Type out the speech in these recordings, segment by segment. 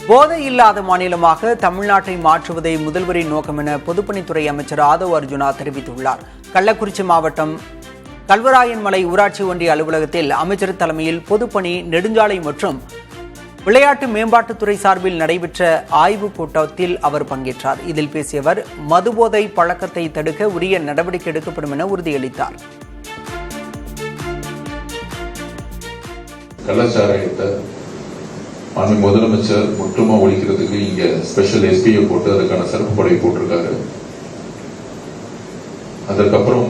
போதை இல்லாத மாநிலமாக தமிழ்நாட்டை மாற்றுவதே முதல்வரின் நோக்கம் என பொதுப்பணித்துறை அமைச்சர் ஆதவ் அர்ஜுனா தெரிவித்துள்ளார். கள்ளக்குறிச்சி மாவட்டம் கல்வராயன்மலை ஊராட்சி ஒன்றிய அலுவலகத்தில் அமைச்சர் தலைமையில் பொதுப்பணி, நெடுஞ்சாலை மற்றும் விளையாட்டு மேம்பாட்டுத்துறை சார்பில் நடைபெற்ற ஆய்வுக் கூட்டத்தில் அவர் பங்கேற்றார். இதில் பேசிய அவர் மதுபோதை பழக்கத்தை தடுக்க உரிய நடவடிக்கை எடுக்கப்படும் என உறுதியளித்தார். கள்ளச்சாராயத்தை மாண்பு முதலமைச்சர் முற்றுமா ஒழிக்கிறதுக்கு இங்க ஸ்பெஷல் எஸ்பியை போட்டு அதுக்கான சிறப்பு படை போட்டிருக்காரு. அதுக்கப்புறம்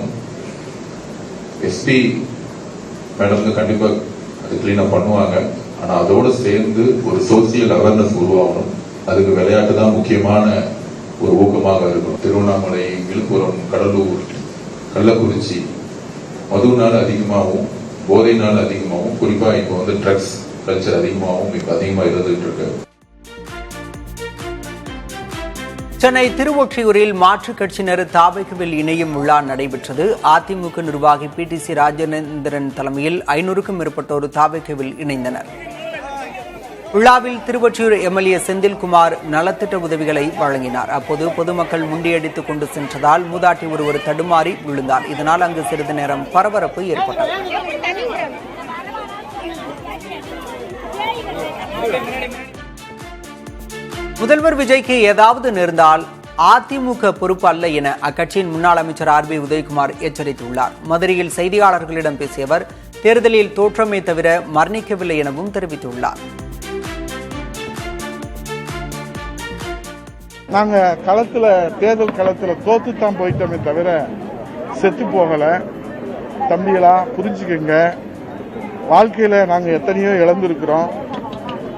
எஸ்பி மேடம்க்கு கண்டிப்பா அது கிளீன் பண்ணுவாங்க. ஆனா அதோட சேர்ந்து ஒரு சோசியல் அவேர்னஸ் உருவாகணும். அதுக்கு விளையாட்டு தான் முக்கியமான ஒரு ஊக்கமாக இருக்கும். திருவண்ணாமலை, விழுப்புரம், கடலூர், கள்ளக்குறிச்சி மதுவினால் அதிகமாகவும் போதையினால் அதிகமாகவும் குறிப்பா இப்போ ட்ரக்ஸ் கல்ச்சர் அதிகமாகவும் இப்ப அதிகமாக இருந்துட்டு இருக்கு. சென்னை திருவொற்றியூரில் மாற்றுக் கட்சியினர் தாவேகாவில் இணையும் விழா நடைபெற்றது. அதிமுக நிர்வாகி PTC ராஜேந்திரன் தலைமையில் 500க்கும் மேற்பட்டோர் தாவேகாவில் இணைந்தனர். விழாவில் திருவொற்றியூர் MLA செந்தில்குமார் நலத்திட்ட உதவிகளை வழங்கினார். அப்போது பொதுமக்கள் முண்டியடித்துக் கொண்டு சென்றதால் மூதாட்டி ஒருவர் தடுமாறி விழுந்தார். இதனால் அங்கு சிறிது நேரம் பரபரப்பு ஏற்பட்டது. முதல்வர் விஜய்க்கு ஏதாவது நேர்ந்தால் அதிமுக பொறுப்பு அல்ல என அக்கட்சியின் முன்னாள் அமைச்சர் RB உதயகுமார் எச்சரித்துள்ளார். மதுரையில் செய்தியாளர்களிடம் பேசிய அவர் தேர்தலில் தோற்றமே தவிர மரணிக்கவில்லை எனவும் தெரிவித்துள்ளார். நாங்க தேர்தல் களத்துல தோத்துத்தான் போயிட்டோமே தவிர செத்து போகல. தம்பிகளா புரிஞ்சுக்கங்க, வாழ்க்கையில நாங்க எத்தனையோ இழந்திருக்கிறோம்.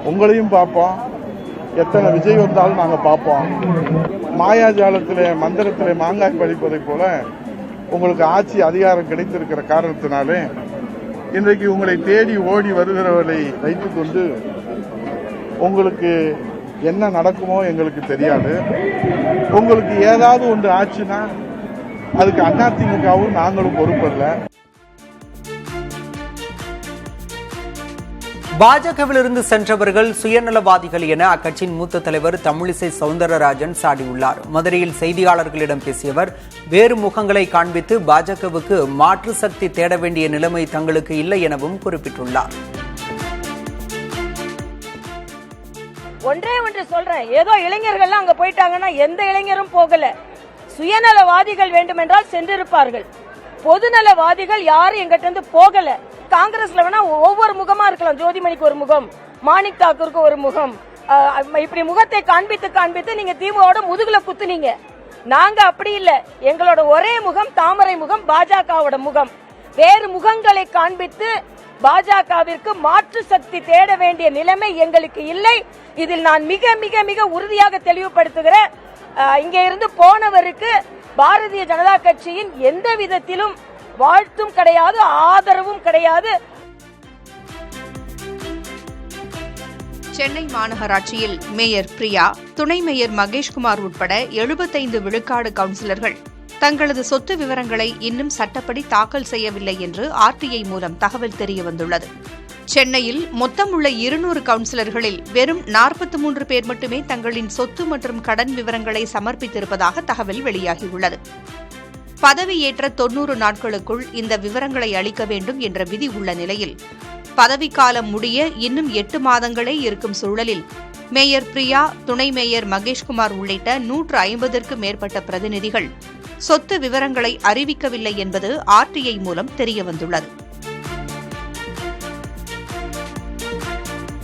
உங்களையும் பார்ப்போம், எத்தனை விஜய் வந்தாலும் நாங்க பார்ப்போம். மாயாஜாலத்திலே மந்திரத்திலே மாங்காய் பறிப்பதை போல உங்களுக்கு ஆட்சி அதிகாரம் கிடைத்திருக்கிற காரணத்தினாலே இன்றைக்கு உங்களை தேடி ஓடி வருகிறவர்களை வைத்துக் கொண்டு உங்களுக்கு என்ன நடக்குமோ எங்களுக்கு தெரியாது. உங்களுக்கு ஏதாவது ஒன்று ஆச்சுன்னா அதுக்கு அதிமுகவும் நாங்களும் பொறுப்பல்ல. பாஜகவிலிருந்து சென்றவர்கள் சுயநலவாதிகள் என அக்கட்சியின் மூத்த தலைவர் தமிழிசை சவுந்தரராஜன் சாடியுள்ளார். மதுரையில் செய்தியாளர்களிடம் பேசிய அவர் வேறு முகங்களை காண்பித்து பாஜகவுக்கு மாற்று சக்தி தேட வேண்டிய நிலைமை தங்களுக்கு இல்லை எனவும் குறிப்பிட்டுள்ளார். ஒன்றே ஒன்று சொல்றேன், ஏதோ இளைஞர்கள் அங்க போயிட்டாங்கன்னா எந்த இளைஞரும் போகல. சுயநலவாதிகள் வேண்டுமென்றால் சென்றிருப்பார்கள். பொதுநலவாதிகள் யாரும் எங்கிட்ட இருந்து போகல. காங்கிரஸ்ல வேணா ஒவ்வொரு முகமா இருக்கலாம். ஜோதிமணிக்கு ஒரு முகம், மாணிக் தாக்கூருக்கு ஒரு முகம், இப்படி முகத்தை காண்பித்து நீங்க திமுக முதுகுல குத்துனீங்க. நாங்க அப்படி இல்ல. எங்களோட ஒரே முகம் தாமரை முகம், பாஜகவோட முகம். வேறு முகங்களை காண்பித்து பாஜகவிற்கு மாற்று சக்தி தேட வேண்டிய நிலைமை எங்களுக்கு இல்லை. இதில் நான் மிக மிக மிக உறுதியாக தெளிவுபடுத்துகிறேன். இங்க இருந்து போனவருக்கு பாரதிய ஜனதா கட்சியின் எந்த விதத்திலும் வாழ்த்தும் கிடையாது, ஆதரவும் கிடையாது. சென்னை மாநகராட்சியில் மேயர் பிரியா, துணை மேயர் மகேஷ்குமார் உட்பட 75 விழுக்காடு கவுன்சிலர்கள் தங்களது சொத்து விவரங்களை இன்னும் சட்டப்படி தாக்கல் செய்யவில்லை என்று RTI மூலம் தகவல் தெரியவந்துள்ளது. சென்னையில் மொத்தம் உள்ள 200 கவுன்சிலர்களில் வெறும் 43 பேர் மட்டுமே தங்களின் சொத்து மற்றும் கடன் விவரங்களை சமர்ப்பித்திருப்பதாக தகவல் வெளியாகியுள்ளது. பதவியேற்ற 90 நாட்களுக்குள் இந்த விவரங்களை அளிக்க வேண்டும் என்ற விதி உள்ள நிலையில் பதவிக்காலம் முடிய இன்னும் 8 மாதங்களே இருக்கும் சூழலில் மேயர் பிரியா, துணை மேயர் மகேஷ்குமார் உள்ளிட்ட 150க்கும் மேற்பட்ட பிரதிநிதிகள் சொத்து விவரங்களை அறிவிக்கவில்லை என்பது RTI மூலம் தெரியவந்துள்ளது.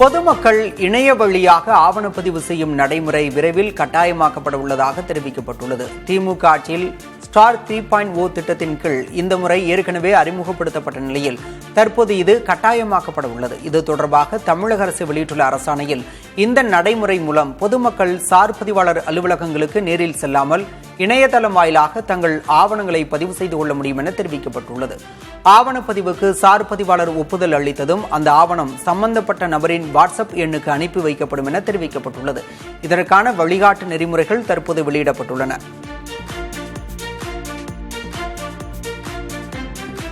பொதுமக்கள் இணைய வழியாக ஆவணப்பதிவு செய்யும் நடைமுறை விரைவில் கட்டாயமாக்கப்பட உள்ளதாக தெரிவிக்கப்பட்டுள்ளது. திமுக ஆட்சியில் ஸ்டார் 3.0 திட்டத்தின் கீழ் இந்த முறை ஏற்கனவே அறிமுகப்படுத்தப்பட்ட நிலையில் தற்போது இது கட்டாயமாக்கப்பட உள்ளது. இது தொடர்பாக தமிழக அரசு வெளியிட்டுள்ள அரசாணையில் இந்த நடைமுறை மூலம் பொதுமக்கள் சார் பதிவாளர் அலுவலகங்களுக்கு நேரில் செல்லாமல் இணையதளம் வாயிலாக தங்கள் ஆவணங்களை பதிவு செய்து கொள்ள முடியும் என தெரிவிக்கப்பட்டுள்ளது. ஆவணப்பதிவுக்கு சார் பதிவாளர் ஒப்புதல் அளித்ததும் அந்த ஆவணம் சம்பந்தப்பட்ட நபரின் வாட்ஸ்அப் எண்ணுக்கு அனுப்பி வைக்கப்படும் என தெரிவிக்கப்பட்டுள்ளது. இதற்கான வழிகாட்டு நெறிமுறைகள் தற்போது வெளியிடப்பட்டுள்ளன.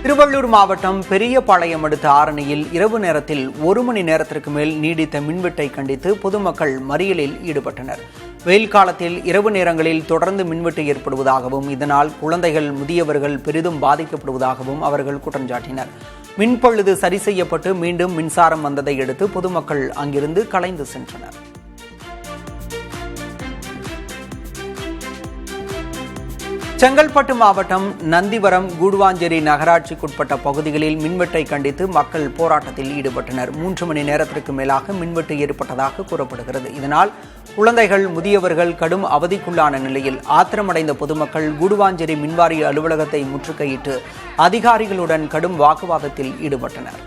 திருவள்ளூர் மாவட்டம் பெரியபாளையம் அடுத்த ஆரணியில் இரவு நேரத்தில் 1 மணி நேரத்திற்கு மேல் நீடித்த மின்வெட்டை கண்டித்து பொதுமக்கள் மறியலில் ஈடுபட்டனர். வெயில் காலத்தில் இரவு நேரங்களில் தொடர்ந்து மின்வெட்டு ஏற்படுவதாகவும் இதனால் குழந்தைகள் முதியவர்கள் பெரிதும் பாதிக்கப்படுவதாகவும் அவர்கள் குற்றம் சாட்டினர். மின்பழுது சரி செய்யப்பட்டு மீண்டும் மின்சாரம் வந்ததை அடுத்து பொதுமக்கள் அங்கிருந்து கலைந்து சென்றனர். செங்கல்பட்டு மாவட்டம் நந்திவரம் கூடுவாஞ்சேரி நகராட்சிக்குட்பட்ட பகுதிகளில் மின்வெட்டை கண்டித்து மக்கள் போராட்டத்தில் ஈடுபட்டனர். 3 மணி நேரத்திற்கு மேலாக மின்வெட்டு ஏற்பட்டதாக கூறப்படுகிறது. இதனால் குழந்தைகள் முதியவர்கள் கடும் அவதிக்குள்ளான நிலையில் ஆத்திரமடைந்த பொதுமக்கள் கூடுவாஞ்சேரி மின்வாரிய அலுவலகத்தை முற்றுகையிட்டு அதிகாரிகளுடன் கடும் வாக்குவாதத்தில் ஈடுபட்டனர்.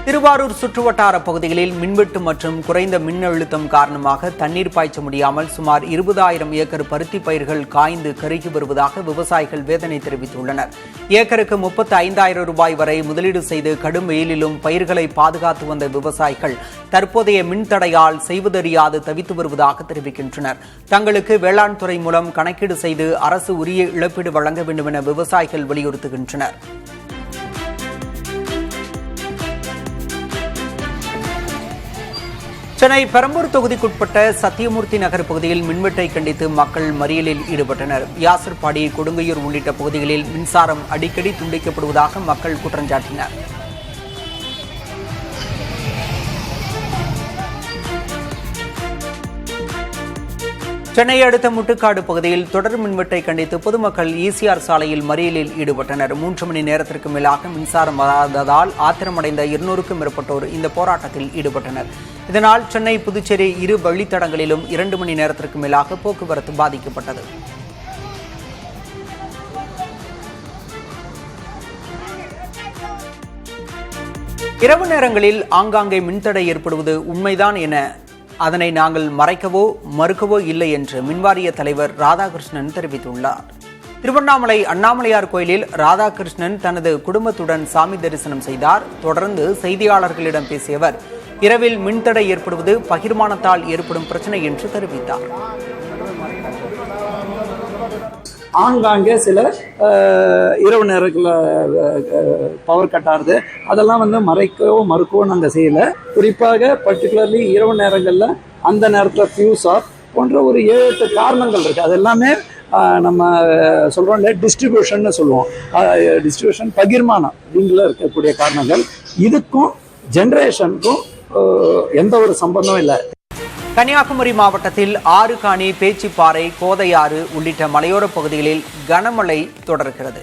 திருவாரூர் சுற்றுவட்டார பகுதிகளில் மின்வெட்டு மற்றும் குறைந்த மின்னழுத்தம் காரணமாக தண்ணீர் பாய்ச்ச முடியாமல் சுமார் 20,000 ஏக்கர் பருத்தி பயிர்கள் காய்ந்து கருகி வருவதாக விவசாயிகள் வேதனை தெரிவித்துள்ளனர். ஏக்கருக்கு 35,000 ரூபாய் வரை முதலீடு செய்து கடும் வெயிலிலும் பயிர்களை பாதுகாத்து வந்த விவசாயிகள் தற்போதைய மின்தடையால் செய்வதறியாது தவித்து வருவதாக தெரிவிக்கின்றனர். தங்களுக்கு வேளாண் துறை மூலம் கணக்கீடு செய்து அரசு உரிய இழப்பீடு வழங்க வேண்டும் என விவசாயிகள் வலியுறுத்துகின்றனர். சென்னை பெரம்பூர் தொகுதிக்குட்பட்ட சத்தியமூர்த்தி நகர் பகுதியில் மின்வெட்டை கண்டித்து மக்கள் மறியலில் ஈடுபட்டனர். வியாசர்பாடி, கொடுங்கையூர் உள்ளிட்ட பகுதிகளில் மின்சாரம் அடிக்கடி துண்டிக்கப்படுவதாக மக்கள் குற்றம் சாட்டினர். சென்னை அடுத்த முட்டுக்காடு பகுதியில் தொடர் மின்வெட்டை கண்டித்து பொதுமக்கள் ஈசிஆர் சாலையில் மறியலில் ஈடுபட்டனர். 3 மணி நேரத்திற்கு மேலாக மின்சாரம் வராததால் ஆத்திரமடைந்த 200க்கும் மேற்பட்டோர் இந்த போராட்டத்தில் ஈடுபட்டனர். இதனால் சென்னை புதுச்சேரி இரு வழித்தடங்களிலும் 2 மணி நேரத்திற்கு மேலாக போக்குவரத்து பாதிக்கப்பட்டது. இரவு நேரங்களில் ஆங்காங்கே மின்தடை ஏற்படுவது உண்மைதான் என அதனை நாங்கள் மறைக்கவோ மறுக்கவோ இல்லை என்று மின்வாரிய தலைவர் ராதாகிருஷ்ணன் தெரிவித்துள்ளார். திருவண்ணாமலை அண்ணாமலையார் கோயிலில் ராதாகிருஷ்ணன் தனது குடும்பத்துடன் சாமி தரிசனம் செய்தார். தொடர்ந்து செய்தியாளர்களிடம் பேசிய அவர் இரவில் மின்தடை ஏற்படுவது பகிர்மானத்தால் ஏற்படும் பிரச்சனை என்று தெரிவித்தார். ஆங்காங்கே சில இரவு நேரங்களில் பவர் கட் ஆகுது. அதெல்லாம் மறைக்கவோ மறுக்கவோ நாங்கள் செய்யலை. குறிப்பாக பர்டிகுலர்லி இரவு நேரங்களில் அந்த நேரத்தில் ஃபியூஸ் ஆஃப் போன்ற ஒரு 7-8 காரணங்கள் இருக்குது. அது எல்லாமே நம்ம சொல்கிறோம் இல்லையா, டிஸ்ட்ரிபியூஷன் சொல்லுவோம். டிஸ்ட்ரிபியூஷன் பகிர்மானம் அப்படிங்கிற இருக்கக்கூடிய காரணங்கள். இதுக்கும் ஜென்ரேஷனுக்கும் எந்த ஒரு சம்பந்தமும் இல்லை. கன்னியாகுமரி மாவட்டத்தில் ஆறுகாணி, பேச்சிப்பாறை, கோதையாறு உள்ளிட்ட மலையோர பகுதிகளில் கனமழை தொடர்கிறது.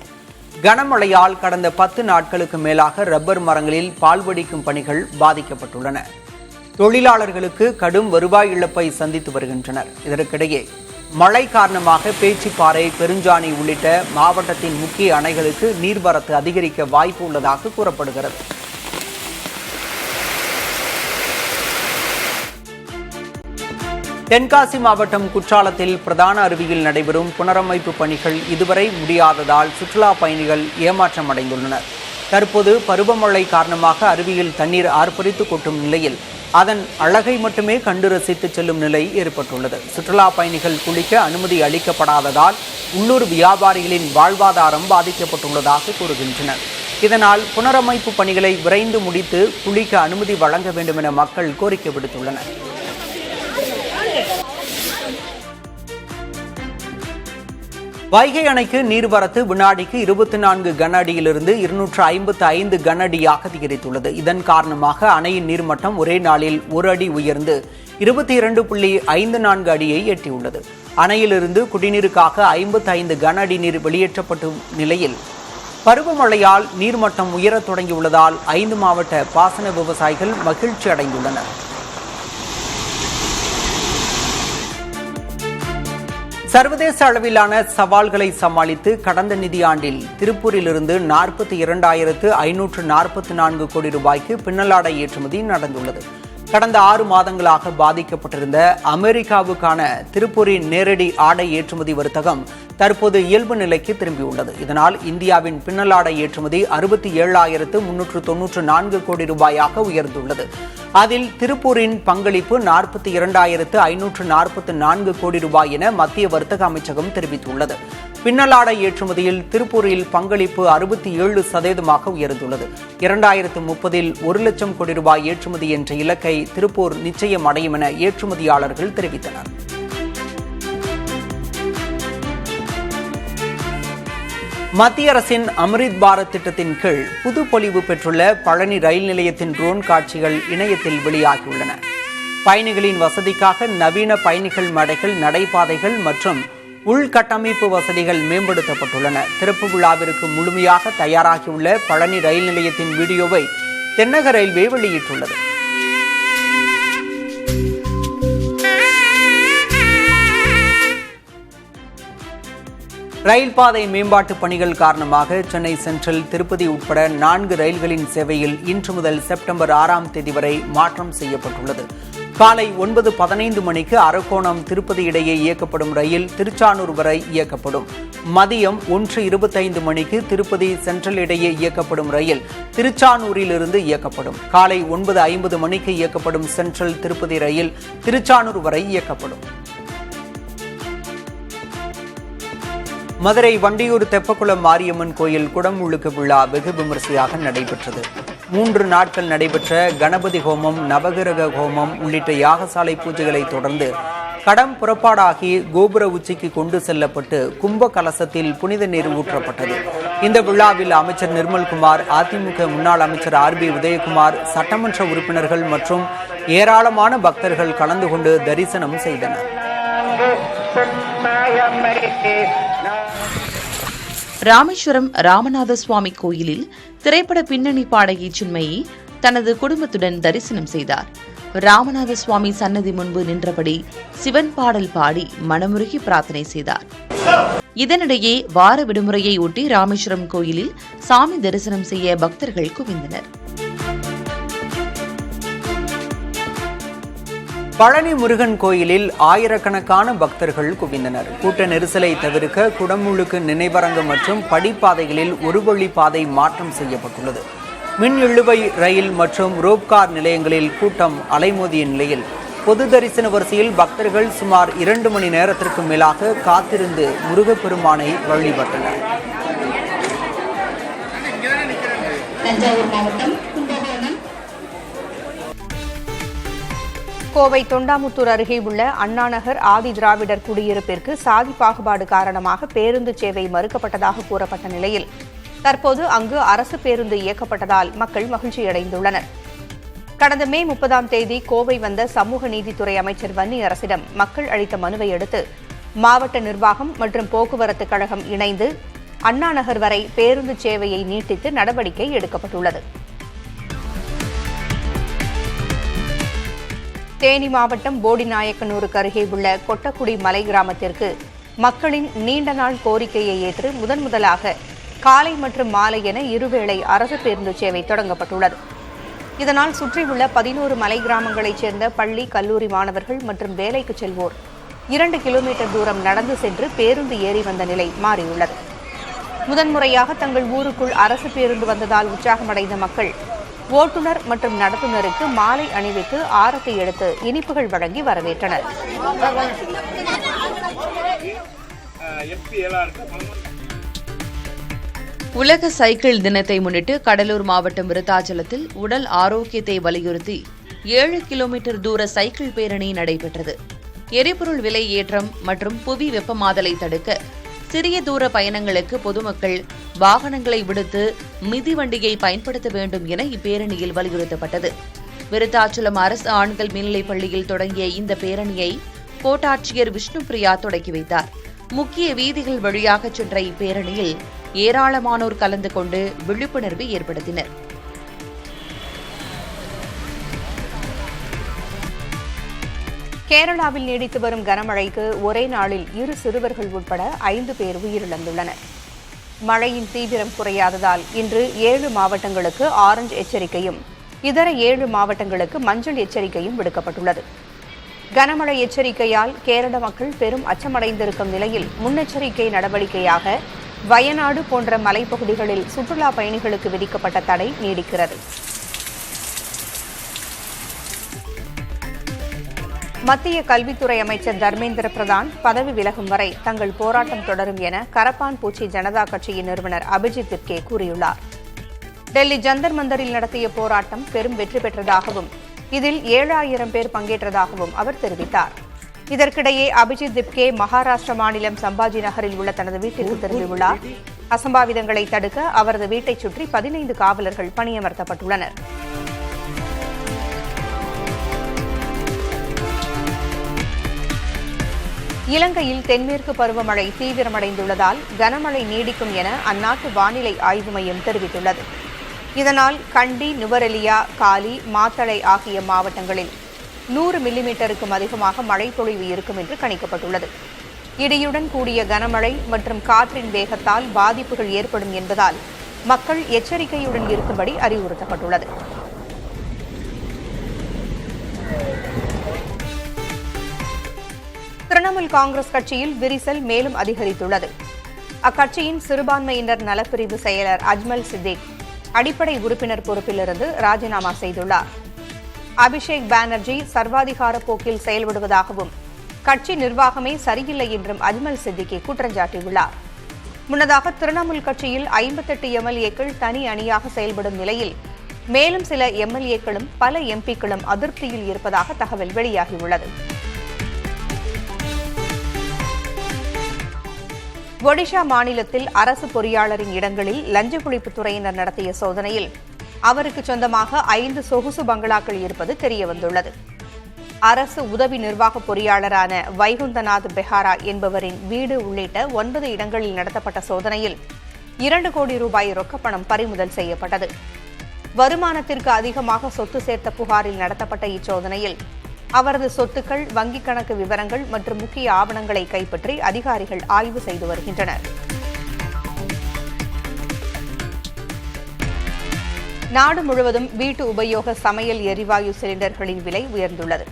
கனமழையால் கடந்த 10 நாட்களுக்கு மேலாக ரப்பர் மரங்களில் பால்வடிக்கும் பணிகள் பாதிக்கப்பட்டுள்ளன. தொழிலாளர்களுக்கு கடும் வருவாய் இழப்பை சந்தித்து வருகின்றனர். இதற்கிடையே மழை காரணமாக பேச்சிப்பாறை, பெருஞ்சாணி உள்ளிட்ட மாவட்டத்தின் முக்கிய அணைகளுக்கு நீர்வரத்து அதிகரிக்க வாய்ப்பு உள்ளதாக கூறப்படுகிறது. தென்காசி மாவட்டம் குற்றாலத்தில் பிரதான அருவியில் நடைபெறும் புனரமைப்பு பணிகள் இதுவரை முடியாததால் சுற்றுலா பயணிகள் ஏமாற்றம் அடைந்துள்ளனர். தற்போது பருவமழை காரணமாக அருவியில் தண்ணீர் ஆர்ப்பரித்து கொட்டும் நிலையில் அதன் அழகை மட்டுமே கண்டு ரசித்து செல்லும் நிலை ஏற்பட்டுள்ளது. சுற்றுலா பயணிகள் குளிக்க அனுமதி அளிக்கப்படாததால் உள்ளூர் வியாபாரிகளின் வாழ்வாதாரம் பாதிக்கப்பட்டுள்ளதாக கூறுகின்றனர். இதனால் புனரமைப்பு பணிகளை விரைந்து முடித்து குளிக்க அனுமதி வழங்க வேண்டும் என மக்கள் கோரிக்கை விடுத்துள்ளனர். வைகை அணைக்கு நீர்வரத்து வினாடிக்கு 24 கன அடியிலிருந்து 255 கன அடியாக அதிகரித்துள்ளது. இதன் காரணமாக அணையின் நீர்மட்டம் ஒரே நாளில் 1 அடி உயர்ந்து 22.54 அடியை எட்டியுள்ளது. அணையிலிருந்து குடிநீருக்காக 55 கன அடி நீர் வெளியேற்றப்பட்ட நிலையில் பருவமழையால் நீர்மட்டம் உயரத் தொடங்கியுள்ளதால் 5 மாவட்ட பாசன விவசாயிகள் மகிழ்ச்சி அடைந்துள்ளனர். சர்வதேச அளவிலான சவால்களை சமாளித்து கடந்த நிதியாண்டில் திருப்பூரிலிருந்து 42,544 கோடி ரூபாய்க்கு பின்னலாடை ஏற்றுமதி நடந்துள்ளது. கடந்த 6 மாதங்களாக பாதிக்கப்பட்டிருந்த அமெரிக்காவுக்கான திருப்பூரின் நேரடி ஆடை ஏற்றுமதி வர்த்தகம் தற்போது இயல்பு நிலைக்கு திரும்பியுள்ளது. இதனால் இந்தியாவின் பின்னலாடை ஏற்றுமதி 67,394 கோடி ரூபாயாக உயர்ந்துள்ளது. அதில் திருப்பூரின் பங்களிப்பு 42,544 கோடி ரூபாய் என மத்திய வர்த்தக அமைச்சகம் தெரிவித்துள்ளது. பின்னலாடை ஏற்றுமதியில் திருப்பூரில் பங்களிப்பு 67% உயர்ந்துள்ளது. 2030 1 லட்சம் கோடி ரூபாய் ஏற்றுமதி என்ற இலக்கை திருப்பூர் நிச்சயம் அடையும் என ஏற்றுமதியாளர்கள் தெரிவித்தனர். மத்திய அரசின் அம்ரித் பாரத் திட்டத்தின் கீழ் புதுப்பொலிவு பெற்றுள்ள பழனி ரயில் நிலையத்தின் ட்ரோன் காட்சிகள் இணையத்தில் வெளியாகியுள்ளன. பயணிகளின் வசதிக்காக நவீன பயணிகள் மேடைகள், நடைபாதைகள் மற்றும் உள்கட்டமைப்பு வசதிகள் மேம்படுத்தப்பட்டுள்ளன. திறப்பு விழாவிற்கு முழுமையாக தயாராகியுள்ள பழனி ரயில் நிலையத்தின் வீடியோவை தென்னக ரயில்வே வெளியிட்டுள்ளது. ரயில் பாதை மேம்பாட்டு பணிகள் காரணமாக சென்னை சென்ட்ரல், திருப்பதி உட்பட 4 ரயில்களின் சேவையில் இன்று முதல் செப்டம்பர் 6ஆம் தேதி வரை மாற்றம் செய்யப்பட்டுள்ளது. காலை 9:15 மணிக்கு அரக்கோணம் திருப்பதி இடையே இயக்கப்படும் ரயில் திருச்சானூர் வரை இயக்கப்படும். மதியம் 1:25 மணிக்கு திருப்பதி சென்ட்ரல் இடையே இயக்கப்படும் ரயில் திருச்சானூரிலிருந்து இயக்கப்படும். காலை 9:50 மணிக்கு இயக்கப்படும் சென்ட்ரல் திருப்பதி ரயில் திருச்சானூர் வரை இயக்கப்படும். மதுரை வண்டியூர் தெப்பக்குளம் மாரியம்மன் கோயில் குடமுழுக்கு விழா வெகு விமரிசையாக நடைபெற்றது. 3 நாட்கள் நடைபெற்ற கணபதி ஹோமம், நவகிரக ஹோமம் உள்ளிட்ட யாகசாலை பூஜைகளை தொடர்ந்து கடம் புறப்பாடாகி கோபுர உச்சிக்கு கொண்டு செல்லப்பட்டு கும்ப கலசத்தில் புனித நீர் ஊற்றப்பட்டது. இந்த விழாவில் அமைச்சர் நிர்மல்குமார், அதிமுக முன்னாள் அமைச்சர் RB உதயகுமார், சட்டமன்ற உறுப்பினர்கள் மற்றும் ஏராளமான பக்தர்கள் கலந்து கொண்டு தரிசனம் செய்தனர். ராமேஸ்வரம் ராமநாத சுவாமி கோயிலில் திரைப்பட பின்னணி பாடகி சின்மயி தனது குடும்பத்துடன் தரிசனம் செய்தார். ராமநாத சுவாமி சன்னதி முன்பு நின்றபடி சிவன் பாடல் பாடி மனமுருகி பிரார்த்தனை செய்தார். இதனிடையே வார விடுமுறையை ஒட்டி ராமேஸ்வரம் கோயிலில் சாமி தரிசனம் செய்ய பக்தர்கள் குவிந்தனர். பழனி முருகன் கோயிலில் ஆயிரக்கணக்கான பக்தர்கள் குவிந்தனர். கூட்ட நெரிசலை தவிர்க்க குடமுழுக்கு நினைவரங்கம் மற்றும் படிப்பாதைகளில் ஒரு வழி பாதை மாற்றம் செய்யப்பட்டுள்ளது. மின் இழுவை ரயில் மற்றும் ரோப்கார் நிலையங்களில் கூட்டம் அலைமோதிய நிலையில் பொது தரிசன வரிசையில் பக்தர்கள் சுமார் 2 மணி நேரத்திற்கு மேலாக காத்திருந்து முருகப்பெருமானை வழிபட்டனர். கோவை தொண்டாமுத்தூர் அருகே உள்ள அண்ணாநகர் ஆதி திராவிடர் குடியிருப்பிற்கு சாதி பாகுபாடு காரணமாக பேருந்து சேவை மறுக்கப்பட்டதாக கூறப்பட்ட நிலையில் தற்போது அங்கு அரசு பேருந்து இயக்கப்பட்டதால் மக்கள் மகிழ்ச்சியடைந்துள்ளனர். கடந்த மே 30ஆம் தேதி கோவை வந்த சமூக நீதித்துறை அமைச்சர் வன்னியரசிடம் மக்கள் அளித்த மனுவை அடுத்து மாவட்ட நிர்வாகம் மற்றும் போக்குவரத்து கழகம் இணைந்து அண்ணாநகர் வரை பேருந்து சேவையை நீட்டித்து நடவடிக்கை எடுக்கப்பட்டுள்ளது. தேனி மாவட்டம் போடிநாயக்கனூருக்கு அருகே உள்ள கொட்டக்குடி மலை கிராமத்திற்கு மக்களின் நீண்ட நாள் கோரிக்கையை ஏற்று முதலாக காலை மற்றும் மாலை என இருவேளை அரசு பேருந்து சேவை தொடங்கப்பட்டுள்ளது. இதனால் சுற்றியுள்ள 11 மலை கிராமங்களைச் சேர்ந்த பள்ளி, கல்லூரி மாணவர்கள் மற்றும் வேலைக்கு செல்வோர் 2 கிலோமீட்டர் தூரம் நடந்து சென்று பேருந்து ஏறி வந்த நிலை மாறியுள்ளது. முதன்முறையாக தங்கள் ஊருக்குள் அரசு பேருந்து வந்ததால் உற்சாகமடைந்த மக்கள் ஓட்டுநர் மற்றும் நடத்துனருக்கு மாலை அணிவித்து ஆரத்தி எடுத்து இனிப்புகள் வழங்கி வரவேற்றனர். உலக சைக்கிள் தினத்தை முன்னிட்டு கடலூர் மாவட்டம் விருத்தாச்சலத்தில் உடல் ஆரோக்கியத்தை வலியுறுத்தி 7 கிலோமீட்டர் தூர சைக்கிள் பேரணி நடைபெற்றது. எரிபொருள் விலை ஏற்றம் மற்றும் புவி வெப்பமாதலை தடுக்க சிறிய தூர பயணங்களுக்கு பொதுமக்கள் வாகனங்களை விடுத்து மிதிவண்டியை பயன்படுத்த வேண்டும் என இப்பேரணியில் வலியுறுத்தப்பட்டது. விருத்தாச்சலம் அரசு ஆண்கள் மேல்நிலைப் பள்ளியில் தொடங்கிய இந்த பேரணியை கோட்டாட்சியர் விஷ்ணுபிரியா தொடங்கி வைத்தார். முக்கிய வீதிகள் வழியாக சென்ற இப்பேரணியில் ஏராளமானோர் கலந்து கொண்டு விழிப்புணர்வு ஏற்படுத்தினர். கேரளாவில் நீடித்து வரும் கனமழைக்கு ஒரே நாளில் 2 சிறுவர்கள் உட்பட 5 பேர் உயிரிழந்துள்ளனர். மழையின் தீவிரம் குறையாததால் இன்று 7 மாவட்டங்களுக்கு ஆரஞ்ச் எச்சரிக்கையும் இதர 7 மாவட்டங்களுக்கு மஞ்சள் எச்சரிக்கையும் விடுக்கப்பட்டுள்ளது. கனமழை எச்சரிக்கையால் கேரள மக்கள் பெரும் அச்சமடைந்திருக்கும் நிலையில் முன்னெச்சரிக்கை நடவடிக்கையாக வயநாடு போன்ற மலைப்பகுதிகளில் சுற்றுலா பயணிகளுக்கு விதிக்கப்பட்ட தடை நீடிக்கிறது. மத்திய கல்வித்துறை அமைச்சர் தர்மேந்திர பிரதான் பதவி விலகும் வரை தங்கள் போராட்டம் தொடரும் என கரப்பான் பூச்சி ஜனதா கட்சியின் நிறுவனர் அபிஜித் திப்கே கூறியுள்ளார். டெல்லி ஜந்தர் மந்தரில் நடத்திய போராட்டம் பெரும் வெற்றி பெற்றதாகவும் இதில் 7000 பேர் பங்கேற்றதாகவும் அவர் தெரிவித்தார். இதற்கிடையே அபிஜித் திப்கே மகாராஷ்டிர மாநிலம் சம்பாஜி நகரில் உள்ள தனது வீட்டிற்கு திரும்பியுள்ளார். அசம்பாவிதங்களை தடுக்க அவரது வீட்டைச் சுற்றி 15 காவலர்கள் பணியமர்த்தப்பட்டுள்ளனர். இலங்கையில் தென்மேற்கு பருவமழை தீவிரமடைந்துள்ளதால் கனமழை நீடிக்கும் என அந்நாட்டு வானிலை ஆய்வு மையம் தெரிவித்துள்ளது. இதனால் கண்டி, நுவரெலியா, காலி, மாத்தளை ஆகிய மாவட்டங்களில் 100 மில்லிமீட்டருக்கும் அதிகமாக மழை பொழிவு இருக்கும் என்று கணிக்கப்பட்டுள்ளது. இடியுடன் கூடிய கனமழை மற்றும் காற்றின் வேகத்தால் பாதிப்புகள் ஏற்படும் என்பதால் மக்கள் எச்சரிக்கையுடன் இருக்கும்படி அறிவுறுத்தப்பட்டுள்ளது. திரிணாமுல் காங்கிரஸ் கட்சியில் விரிசல் மேலும் அதிகரித்துள்ளது. அக்கட்சியின் சிறுபான்மையினர் நலப்பிரிவு செயலர் அஜ்மல் சித்திக் அடிப்படை உறுப்பினர் பொறுப்பிலிருந்து ராஜினாமா செய்துள்ளார். அபிஷேக் பானர்ஜி சர்வாதிகார போக்கில் செயல்படுவதாகவும் கட்சி நிர்வாகமே சரியில்லை என்றும் அஜ்மல் சித்திகி குற்றஞ்சாட்டியுள்ளார். முன்னதாக திரிணாமுல் கட்சியில் 58 எம்எல்ஏக்கள் தனி அணியாக செயல்படும் நிலையில் மேலும் சில எம்எல்ஏக்களும் பல எம்பிக்களும் அதிருப்தியில் இருப்பதாக தகவல் வெளியாகியுள்ளது. ஒடிஷா மாநிலத்தில் அரசு பொறியாளரின் இடங்களில் லஞ்ச ஒழிப்புத் துறையினர் நடத்திய சோதனையில் அவருக்கு சொந்தமாக 5 சொகுசு பங்களாக்கள் இருப்பது தெரியவந்துள்ளது. அரசு உதவி நிர்வாக பொறியாளரான வைகுந்தநாத் பெஹாரா என்பவரின் வீடு உள்ளிட்ட 9 இடங்களில் நடத்தப்பட்ட சோதனையில் 2 கோடி ரூபாய் ரொக்கப்பணம் பறிமுதல் செய்யப்பட்டது. வருமானத்திற்கு அதிகமாக சொத்து சேர்த்த புகாரில் நடத்தப்பட்ட இச்சோதனையில் அவரது சொத்துக்கள், வங்கிக் கணக்கு விவரங்கள் மற்றும் முக்கிய ஆவணங்களை கைப்பற்றி அதிகாரிகள் ஆய்வு செய்து வருகின்றனர். நாடு முழுவதும் வீட்டு உபயோக சமையல் எரிவாயு சிலிண்டர்களின் விலை உயர்ந்துள்ளது.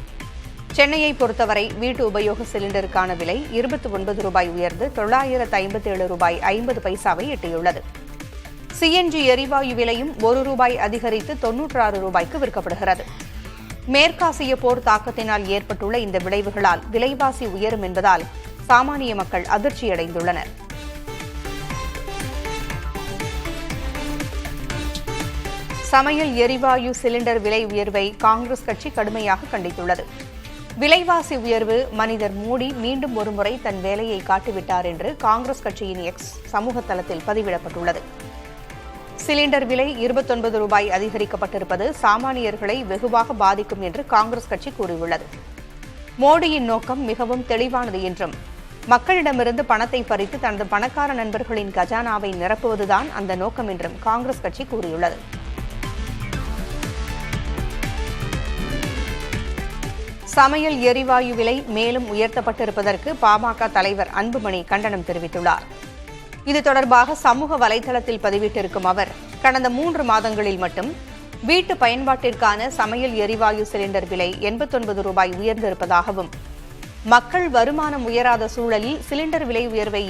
சென்னையை பொறுத்தவரை வீட்டு உபயோக சிலிண்டருக்கான விலை 29 ரூபாய் உயர்ந்து 957 ரூபாய் 50 பைசாவை எட்டியுள்ளது. சிஎன்ஜி எரிவாயு விலையும் 1 ரூபாய் அதிகரித்து 96 ரூபாய்க்கு விற்கப்படுகிறது. மேற்காசிய போர் தாக்கத்தினால் ஏற்பட்டுள்ள இந்த விளைவுகளால் விலைவாசி உயரும் என்பதால் சாமானிய மக்கள் அதிர்ச்சியடைந்துள்ளனர். சமையல் எரிவாயு சிலிண்டர் விலை உயர்வை காங்கிரஸ் கட்சி கடுமையாக கண்டித்துள்ளது. விலைவாசி உயர்வு மனிதர் மோடி மீண்டும் ஒருமுறை தன் வேலையை காட்டிவிட்டார் என்று காங்கிரஸ் கட்சியின் எக்ஸ் சமூக தளத்தில் பதிவிடப்பட்டுள்ளது. சிலிண்டர் விலை 29 ரூபாய் அதிகரிக்கப்பட்டிருப்பது சாமானியர்களை வெகுவாக பாதிக்கும் என்று காங்கிரஸ் கட்சி கூறியுள்ளது. மோடியின் நோக்கம் மிகவும் தெளிவானது என்றும் மக்களிடமிருந்து பணத்தை பறித்து தனது பணக்கார நண்பர்களின் கஜானாவை நிரப்புவதுதான் அந்த நோக்கம் என்றும் காங்கிரஸ் கட்சி கூறியுள்ளது. சமையல் எரிவாயு விலை மேலும் உயர்த்தப்பட்டிருப்பதற்கு பாமக தலைவர் அன்புமணி கண்டனம் தெரிவித்துள்ளார். இது தொடர்பாக சமூக வலைதளத்தில் பதிவிட்டிருக்கும் அவர், கடந்த 3 மாதங்களில் மட்டும் வீட்டு பயன்பாட்டிற்கான சமையல் எரிவாயு சிலிண்டர் விலை 89 ரூபாய் உயர்ந்திருப்பதாகவும் மக்கள் வருமானம் உயராத சூழலில் சிலிண்டர் விலை உயர்வை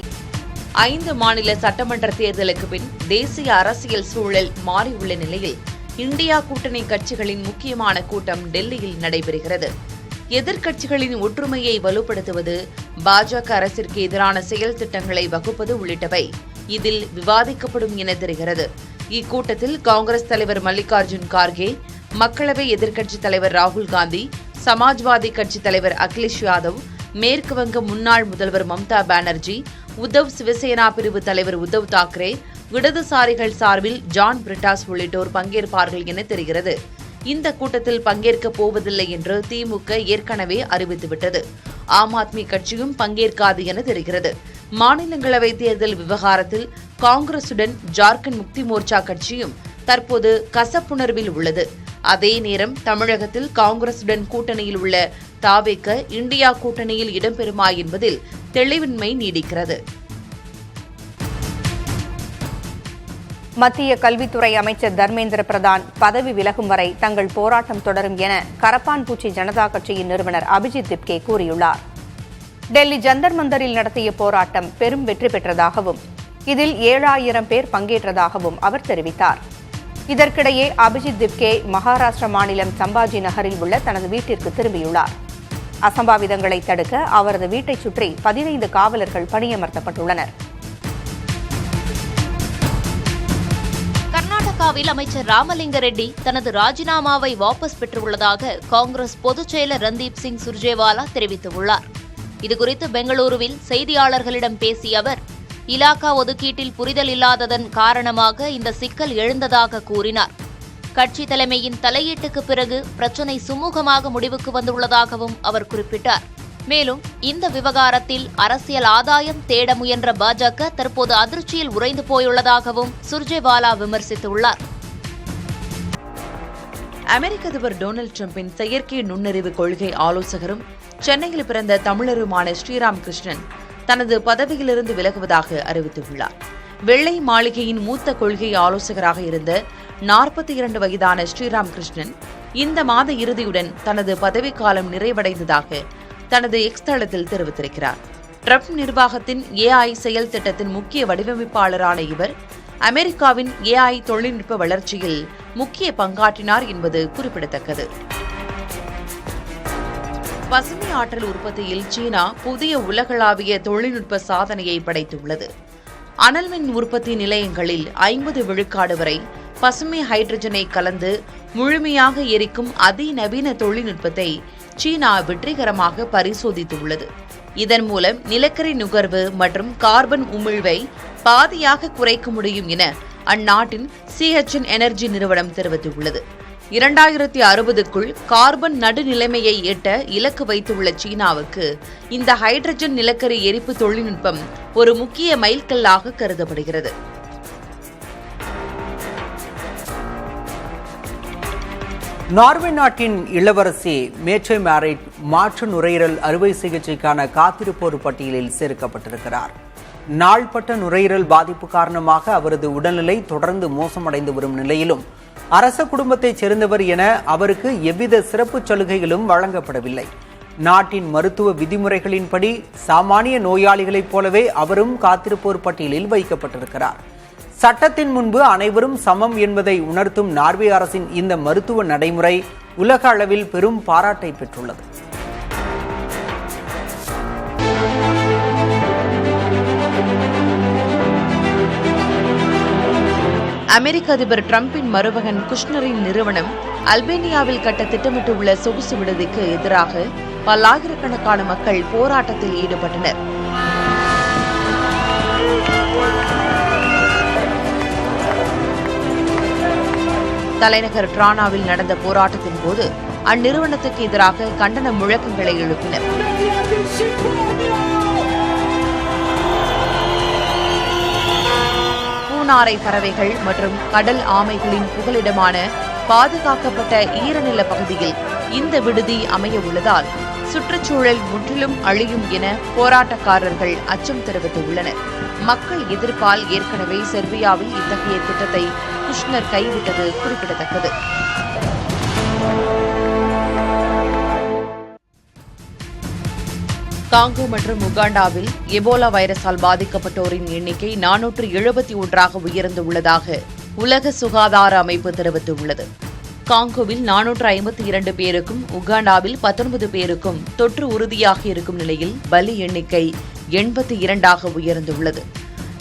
5 மாநில சட்டமன்ற தேர்தலுக்கு பின் தேசிய அரசியல் சூழல் மாறியுள்ள நிலையில் இந்தியா கூட்டணி கட்சிகளின் முக்கியமான கூட்டம் டெல்லியில் நடைபெறுகிறது. எதிர்க்கட்சிகளின் ஒற்றுமையை வலுப்படுத்துவது, பாஜக அரசிற்கு எதிரான செயல் திட்டங்களை வகுப்பது உள்ளிட்டவை இதில் விவாதிக்கப்படும் என தெரிகிறது. இக்கூட்டத்தில் காங்கிரஸ் தலைவர் மல்லிகார்ஜுன் கார்கே, மக்களவை எதிர்க்கட்சித் தலைவர் ராகுல் காந்தி, சமாஜ்வாதி கட்சித் தலைவர் அகிலேஷ் யாதவ், மேற்கு வங்க முன்னாள் முதல்வர் மம்தா பானர்ஜி, உத்தவ் சிவசேனா பிரிவு தலைவர் உத்தவ் தாக்கரே, இடதுசாரிகள் சார்பில் ஜான் பிரிட்டாஸ் உள்ளிட்டோர் பங்கேற்பார்கள் என தெரிகிறது. இந்த கூட்டத்தில் பங்கேற்கப் போவதில்லை என்று திமுக ஏற்கனவே அறிவித்துவிட்டது. ஆம் ஆத்மி கட்சியும் பங்கேற்காது என தெரிகிறது. மாநிலங்களவை தேர்தல் விவகாரத்தில் காங்கிரசுடன் ஜார்க்கண்ட் முக்தி மோர்ச்சா கட்சியும் தற்போது கசப்புணர்வில் உள்ளது. அதே நேரம் தமிழகத்தில் காங்கிரசுடன் கூட்டணியில் உள்ள தாவேக இந்தியா கூட்டணியில் இடம்பெறுமா என்பதில் தெளிவின்மை நீடிக்கிறது. மத்திய கல்வித்துறை அமைச்சர் தர்மேந்திர பிரதான் பதவி விலகும் வரை தங்கள் போராட்டம் தொடரும் என கரப்பான்பூச்சி ஜனதா கட்சியின் நிறுவனர் அபிஜித் திப்கே கூறியுள்ளார். டெல்லி ஜந்தர் மந்தரில் நடத்திய போராட்டம் பெரும் வெற்றி பெற்றதாகவும் இதில் 7000 பேர் பங்கேற்றதாகவும் அவர் தெரிவித்தார். இதற்கிடையே அபிஜித் திப்கே மகாராஷ்டிரா மாநிலம் சம்பாஜி நகரில் உள்ள தனது வீட்டிற்கு திரும்பியுள்ளார். அசம்பாவிதங்களை தடுக்க அவரது வீட்டைச் சுற்றி 15 காவலர்கள் பணியமர்த்தப்பட்டுள்ளனர். கர்நாடகாவில் அமைச்சர் ராமலிங்க ரெட்டி தனது ராஜினாமாவை வாபஸ் பெற்றுள்ளதாக காங்கிரஸ் பொதுச் செயலர் ரந்தீப் சிங் சுர்ஜேவாலா தெரிவித்துள்ளார். இதுகுறித்து பெங்களூருவில் செய்தியாளர்களிடம் பேசிய அவர், இலாகா ஒதுக்கீட்டில் புரிதல் இல்லாததன் காரணமாக இந்த சிக்கல் எழுந்ததாக கூறினார். கட்சி தலைமையின் தலையீட்டுக்கு பிறகு பிரச்சினை சுமூகமாக முடிவுக்கு வந்துள்ளதாகவும் அவர் குறிப்பிட்டார். மேலும் இந்த விவகாரத்தில் அரசியல் ஆதாயம் தேட முயன்ற பாஜக தற்போது அதிர்ச்சியில் உறைந்து போயுள்ளதாகவும் சுர்ஜேவாலா விமர்சித்துள்ளார். அமெரிக்க அதிபர் டொனால்டு டிரம்பின் செயற்கை நுண்ணறிவு கொள்கை ஆலோசகரும் சென்னையில் பிறந்த தமிழருமான ஸ்ரீராம் கிருஷ்ணன் தனது பதவியிலிருந்து விலகுவதாக அறிவித்துள்ளார். வெள்ளை மாளிகையின் மூத்த கொள்கை ஆலோசகராக இருந்த 42 வயதான ஸ்ரீராம் கிருஷ்ணன் இந்த மாத இறுதியுடன் தனது பதவிக்காலம் நிறைவடைந்ததாக தனது எக்ஸ் தளத்தில் தெரிவித்திருக்கிறார். ட்ரம்ப் நிர்வாகத்தின் AI செயல் திட்டத்தின் முக்கிய வடிவமைப்பாளரான இவர் அமெரிக்காவின் AI தொழில்நுட்ப வளர்ச்சியில் முக்கிய பங்காற்றினார் என்பது குறிப்பிடத்தக்கது. பசுமை ஆற்றல் உற்பத்தியில் சீனா புதிய உலகளாவிய தொழில்நுட்ப சாதனையை படைத்துள்ளது. அனல் மின் உற்பத்தி நிலையங்களில் 50 விழுக்காடு வரை பசுமை ஹைட்ரஜனை கலந்து முழுமையாக எரிக்கும் அதிநவீன தொழில்நுட்பத்தை சீனா வெற்றிகரமாக பரிசோதித்துள்ளது. இதன் மூலம் நிலக்கரி நுகர்வு மற்றும் கார்பன் உமிழ்வை பாதியாக குறைக்க முடியும் என அந்நாட்டின் CHN எனர்ஜி நிறுவனம் தெரிவித்துள்ளது. 2060க்குள் கார்பன் நடுநிலைமையை எட்ட இலக்கு வைத்துள்ள சீனாவுக்கு இந்த ஹைட்ரஜன் நிலக்கரி எரிப்பு தொழில்நுட்பம் ஒரு முக்கிய மைல்கல்லாக கருதப்படுகிறது. நார்வே நாட்டின் இளவரசி மேட்சே மேரிட் மாற்று நுரையீரல் அறுவை சிகிச்சைக்கான காத்திருப்போர் பட்டியலில் சேர்க்கப்பட்டிருக்கிறார். நாள்பட்ட நுரையீரல் பாதிப்பு காரணமாக அவரது உடல்நிலை தொடர்ந்து மோசமடைந்து வரும் நிலையிலும் அரச குடும்பத்தைச் சேர்ந்தவர் என அவருக்கு எவ்வித சிறப்பு சலுகைகளும் வழங்கப்படவில்லை. நாட்டின் மருத்துவ விதிமுறைகளின்படி சாமானிய நோயாளிகளைப் போலவே அவரும் காத்திருப்போர் பட்டியலில் வைக்கப்பட்டிருக்கிறார். சட்டத்தின் முன்பு அனைவரும் சமம் என்பதை உணர்த்தும் நார்வே அரசின் இந்த மருத்துவ நடைமுறை உலக அளவில் பெரும் பாராட்டை பெற்றுள்ளது. அமெரிக்க அதிபர் டிரம்பின் மருமகன் குஷ்னரின் நிறுவனம் அல்பேனியாவில் கட்ட திட்டமிட்டுள்ள சொகுசு விடுதிக்கு எதிராக பல்லாயிரக்கணக்கான மக்கள் போராட்டத்தில் ஈடுபட்டனர். தலைநகர் டிரானாவில் நடந்த போராட்டத்தின் போது அந்நிறுவனத்துக்கு எதிராக கண்டன முழக்கங்களை எழுப்பினர். பூனாரை பறவைகள் மற்றும் கடல் ஆமைகளின் புகலிடமான பாதுகாக்கப்பட்ட ஈரநில பகுதியில் இந்த விடுதி அமைய உள்ளதால் சுற்றுச்சூழல் முற்றிலும் அழியும் என போராட்டக்காரர்கள் அச்சம் தெரிவித்துள்ளனர். மக்கள் எதிர்ப்பால் ஏற்கனவே செர்பியாவில் இத்தகைய திட்டத்தை குஷ்னர் கைவிட்டது குறிப்பிடத்தக்கது. காங்கோ மற்றும் உகாண்டாவில் எபோலா வைரஸால் பாதிக்கப்பட்டோரின் எண்ணிக்கை 471 உயர்ந்துள்ளதாக உலக சுகாதார அமைப்பு தெரிவித்துள்ளது. காங்கோவில் 452 பேருக்கும் உகாண்டாவில் 19 பேருக்கும் தொற்று உறுதியாக இருக்கும் நிலையில் பலி எண்ணிக்கை 82 உயர்ந்துள்ளது.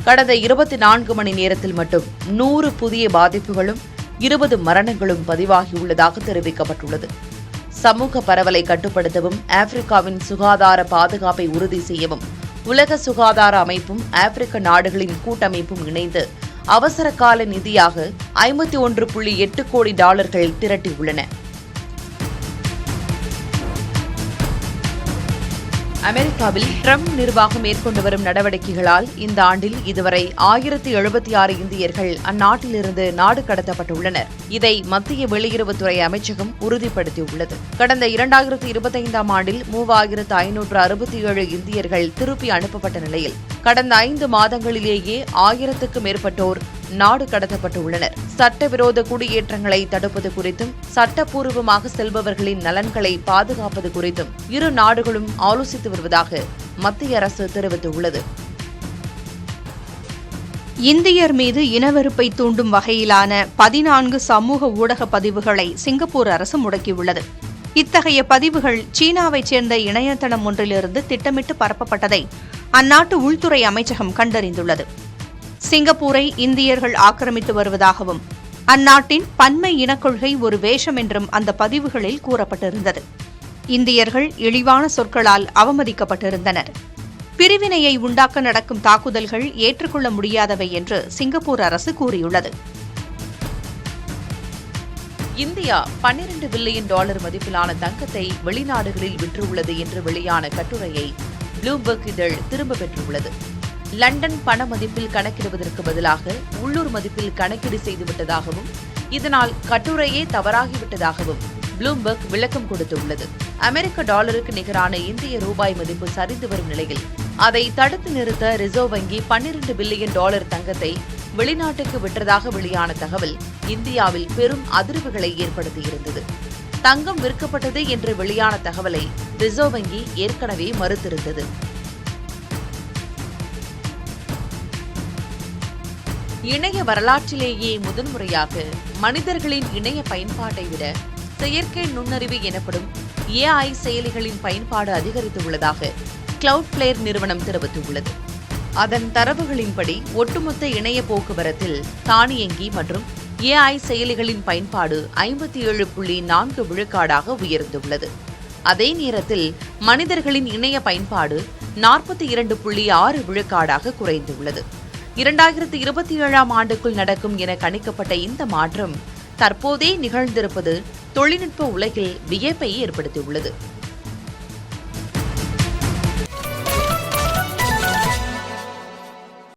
கடந்த 24 மணி நேரத்தில் மட்டும் 100 புதிய பாதிப்புகளும் 20 மரணங்களும் பதிவாகியுள்ளதாக தெரிவிக்கப்பட்டுள்ளது. சமூக பரவலை கட்டுப்படுத்தவும் ஆப்பிரிக்காவின் சுகாதார பாதுகாப்பை உறுதி செய்யவும் உலக சுகாதார அமைப்பும் ஆப்பிரிக்க நாடுகளின் கூட்டமைப்பும் இணைந்து அவசர கால நிதியாக $51.8 கோடி திரட்டியுள்ளன. அமெரிக்காவில் ட்ரம்ப் நிர்வாகம் மேற்கொண்டு வரும் நடவடிக்கைகளால் இந்த ஆண்டில் இதுவரை 1076 இந்தியர்கள் அந்நாட்டிலிருந்து நாடு கடத்தப்பட்டுள்ளனர். இதை மத்திய வெளியுறவுத்துறை அமைச்சகம் உறுதிப்படுத்தியுள்ளது. கடந்த 2025 ஆண்டில் 3567 இந்தியர்கள் திருப்பி அனுப்பப்பட்ட நிலையில் கடந்த 5 மாதங்களிலேயே 1000க்கும் மேற்பட்டோர் நாடு கடத்தப்பட்டுள்ளனர். சட்டவிரோத குடியேற்றங்களை தடுப்பது குறித்தும் சட்டப்பூர்வமாக செல்பவர்களின் நலன்களை பாதுகாப்பது குறித்தும் இரு நாடுகளும் ஆலோசித்து வருவதாக மத்திய அரசு தெரிவித்துள்ளது. இந்தியர் மீது இனவெறுப்பை தூண்டும் வகையிலான 14 சமூக ஊடக பதிவுகளை சிங்கப்பூர் அரசு முடக்கியுள்ளது. இத்தகைய பதிவுகள் சீனாவைச் சேர்ந்த இணையதளம் ஒன்றிலிருந்து திட்டமிட்டு பரப்பப்பட்டதை அந்நாட்டு உள்துறை அமைச்சகம் கண்டறிந்துள்ளது. சிங்கப்பூரை இந்தியர்கள் ஆக்கிரமித்து வருவதாகவும் அந்நாட்டின் பன்மை இனக்கொள்கை ஒரு வேஷம் என்றும் அந்த பதிவுகளில் கூறப்பட்டிருந்தது. இந்தியர்கள் இழிவான சொற்களால் அவமதிக்கப்பட்டிருந்தனர். பிரிவினையை உண்டாக்க நடக்கும் தாக்குதல்கள் ஏற்றுக்கொள்ள முடியாதவை என்று சிங்கப்பூர் அரசு கூறியுள்ளது. இந்தியா $12 பில்லியன் மதிப்பிலான தங்கத்தை வெளிநாடுகளில் விற்றுள்ளது என்று வெளியான கட்டுரையை ப்ளூம்பர்க் இதழ் திரும்ப பெற்றுள்ளது. லண்டன் பண மதிப்பில் கணக்கிடுவதற்கு பதிலாக உள்ளூர் மதிப்பில் கணக்கீடு செய்துவிட்டதாகவும் இதனால் கட்டுரையே தவறாகிவிட்டதாகவும் ப்ளூம்பர்க் விளக்கம் கொடுத்துள்ளது. அமெரிக்க டாலருக்கு நிகரான இந்திய ரூபாய் மதிப்பு சரிந்து வரும் நிலையில் அதை தடுத்து நிறுத்த ரிசர்வ் வங்கி $12 பில்லியன் தங்கத்தை வெளிநாட்டுக்கு விற்றதாக வெளியான தகவல் இந்தியாவில் பெரும் அதிர்வுகளை ஏற்படுத்தியிருந்தது. தங்கம் விற்கப்பட்டது என்று வெளியான தகவலை ரிசர்வ் வங்கி ஏற்கனவே மறுத்திருந்தது. இணைய வரலாற்றிலேயே முதன்முறையாக மனிதர்களின் இணைய பயன்பாட்டை விட செயற்கை நுண்ணறிவு எனப்படும் AI செயலிகளின் பயன்பாடு அதிகரித்துள்ளதாக கிளவுட்ஃப்ளேர் நிறுவனம் தெரிவித்துள்ளது. அதன் தரவுகளின்படி ஒட்டுமொத்த இணைய போக்குவரத்தில் தானியங்கி மற்றும் AI செயலிகளின் பயன்பாடு 57.4% உயர்ந்துள்ளது. அதே நேரத்தில் மனிதர்களின் இணைய பயன்பாடு 42.6% குறைந்துள்ளது. 2027ஆம் ஆண்டுக்குள் நடக்கும் என கணிக்கப்பட்ட இந்த மாற்றம் தற்போதே நிகழ்ந்திருப்பது தொழில்நுட்ப உலகில் வியப்பை ஏற்படுத்தியுள்ளது.